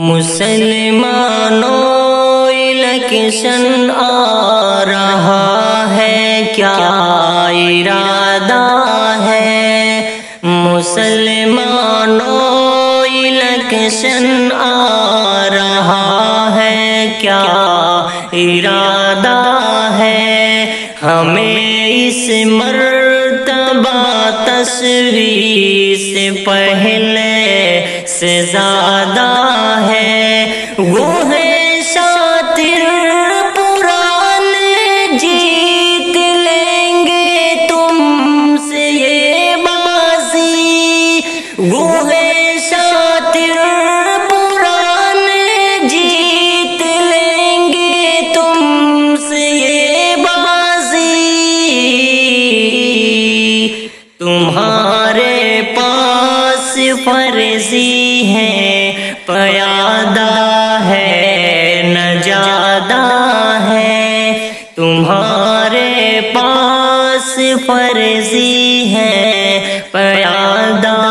مسلمانوں الیکشن آ رہا ہے، کیا ارادہ ہے؟ مسلمانوں الیکشن آ رہا ہے، کیا ارادہ ہے؟ ہمیں اس مرتبہ تصویر سے پہلے سے زیادہ ہے، وہ ہے شاطر پرانے، جیت لیں گے تم سے یہ بازی، وہ ہے شاطر پرانے، جیت لیں گے تم سے یہ بازی، تمہارے پاس فرضی ہے، پیادہ ہے، نجادہ ہے، تمہارے پاس فرضی ہے، پیادہ